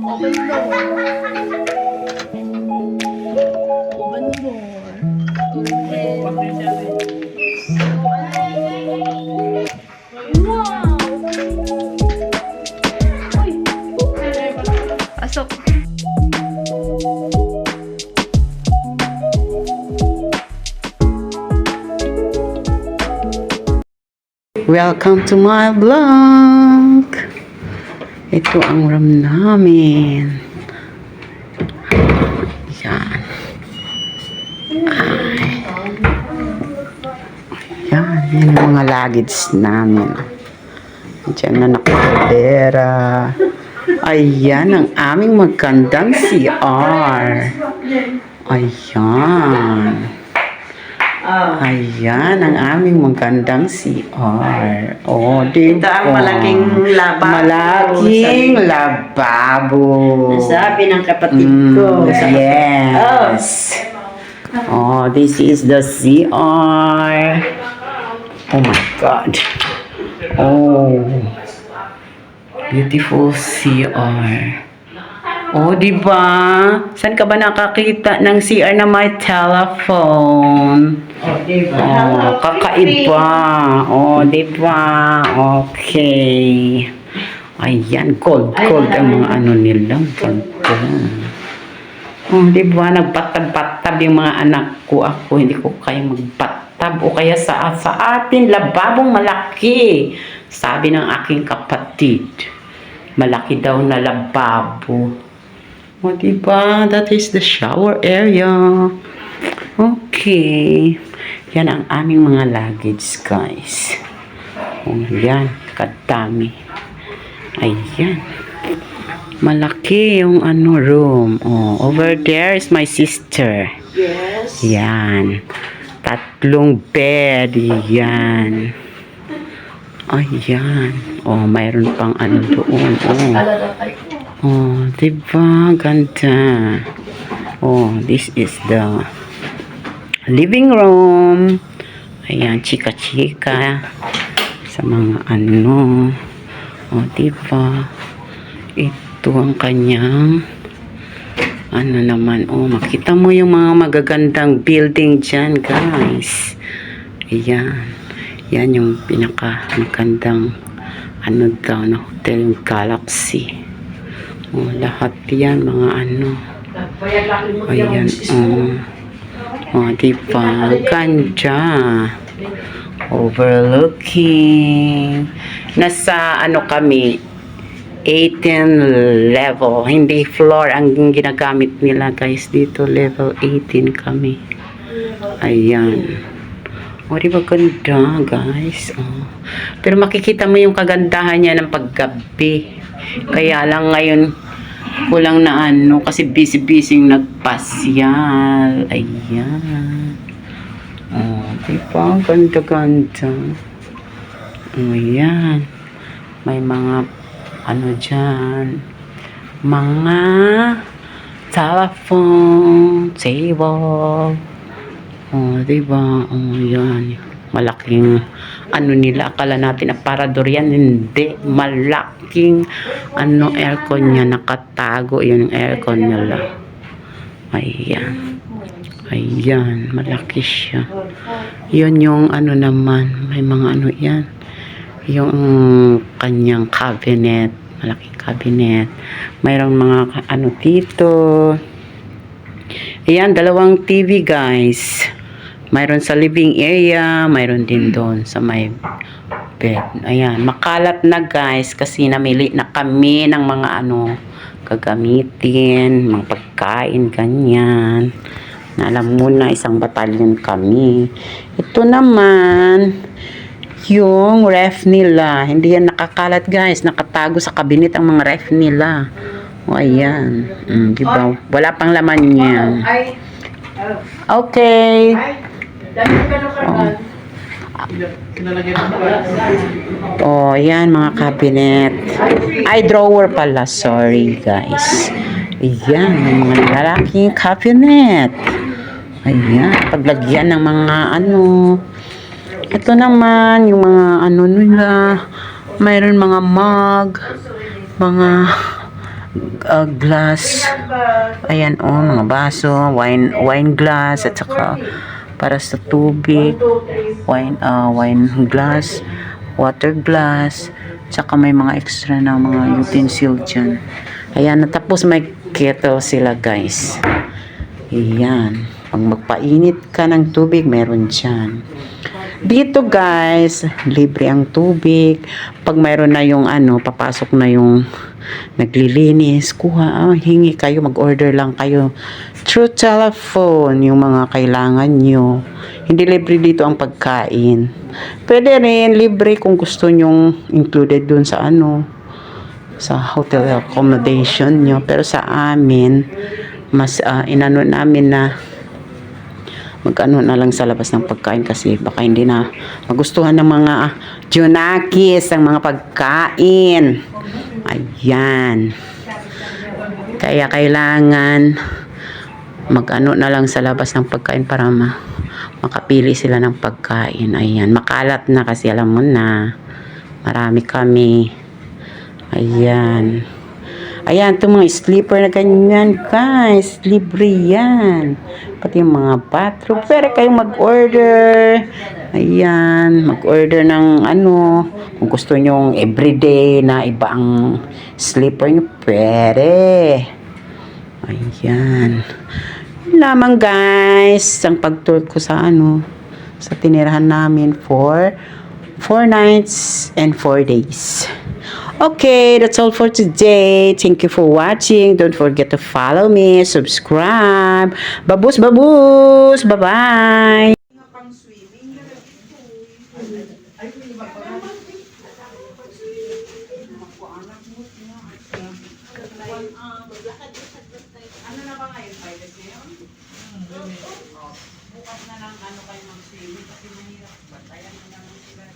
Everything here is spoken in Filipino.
Open door. Open door. Wow! Uy! Pasok. Welcome to my vlog. Ito ang room namin. Yan. Ay. Yan. Yan ang mga luggage namin. Diyan na nakapera. Ayan ang aming magandang CR. Ayan. Ayan ang aming magandang CR. Oh, dito. Ito ang malaking lababo. Malaking lababo. Sabi ng kapatid ko. Yes. Oh, this is the CR. Oh my God. Oh. Beautiful CR. Oh, di ba? Saan ka ba nakakita ng CR na may telephone? Oh, diba? Oh, kakaiba. Oh, di ba? Okay. Ayan, gold ang mga ano nila. Ganda. Oh, di ba? Nagpatab-patab yung mga anak ko. Ako, hindi ko kaya magpatab. O kaya sa atin, lababong malaki. Sabi ng aking kapatid. Malaki daw na lababo. O, diba? That is the shower area. Okay. Yan ang aming mga luggage, guys. O, yan. Kadami. Ayan. Malaki yung ano room. O, over there is my sister. Yes. Yan. 3 bed. Yan. Ayan. O, mayroon pang ano doon. O. Oh, diba? Ganda. Oh, this is the living room. Ayan, chika-chika. Sa mga ano. Oh, diba? Ito ang kanyang ano naman. Oh, makita mo yung mga magagandang building dyan, guys. Ayan. Yan yung pinaka-magandang ano daw na hotel, yung Galaxy. Oh, lahat yan, mga ano. Ayan, oh, diba? Ganda. Overlooking. Nasa, ano kami, 18 level. Hindi floor ang ginagamit nila, guys. Dito, level 18 kami. Ayan. O, diba ganda, guys? Oh. Pero makikita mo yung kagandahan niya ng paggabi. Kaya lang ngayon, kulang na ano, kasi busy-busy yung nagpasyal. Ayan. Oh, diba? Ganda-ganda. Ayan. May mga, ano dyan, mga telephone, table. Oh, diba? Oh, yan. Malaking, ano nila, akala natin aparador yan. Hindi. Malaking, ano, aircon niya. Nakatago yung aircon nila. Ayan. Ayan. Malaki siya. Yun yung, ano naman, may mga ano yan. Yung kanyang cabinet. Malaking cabinet. Mayroong mga, ano, dito. Ayan, 2 TV, guys. Mayroon sa living area, mayroon din doon sa may bed. Ayan, makalat na, guys, kasi namili na kami ng mga ano, gagamitin, mga pagkain, ganyan. Na alam mo na, 1 batalyon kami. Ito naman, yung ref nila. Hindi yan nakakalat, guys. Nakatago sa cabinet ang mga ref nila. O, ayan. Diba? Wala pang laman yan. Okay. Oh, yan mga cabinet. Ay, drawer pala. Sorry, guys. Ayan, yung mga lalaking cabinet. Ayan, paglagyan ng mga ano. Ito naman, yung mga ano nila. Mayroon mga mug, mga glass. Ayan, mga baso, wine glass, at saka para sa tubig, wine glass, water glass, tsaka may mga extra na mga utensil dyan. Ayan, natapos may kettle sila, guys. Ayan. Pag magpainit ka ng tubig, meron dyan. Dito, guys, libre ang tubig. Pag mayroon na yung papasok na yung naglilinis, hingi kayo, mag-order lang kayo through telephone, yung mga kailangan nyo. Hindi libre dito ang pagkain. Pwede rin libre kung gusto nyong included dun sa sa hotel accommodation nyo. Pero sa amin, mas inano namin na na lang sa labas ng pagkain kasi baka hindi na magustuhan ng mga Junakis ang mga pagkain. Ayan. Kaya kailangan na lang sa labas ng pagkain para makapili sila ng pagkain. Ayan. Makalat na kasi alam mo na. Marami kami. Ayan. Ayan, itong mga sleeper na ganyan, guys. Libre yan. Pati yung mga bathroom. Pwede kayong mag-order. Ayan, mag-order ng kung gusto nyong everyday na iba ang sleeper nyo, pwede. Ayan. Yun lamang, guys, ang pag-tour ko sa sa tinirahan namin for 4 nights and 4 days. Okay, that's all for today. Thank you for watching. Don't forget to follow me, subscribe. Babus, babus. Bye-bye. Bukas na lang kayo mag-swimming kasi mahirap. Batayan na lang sila.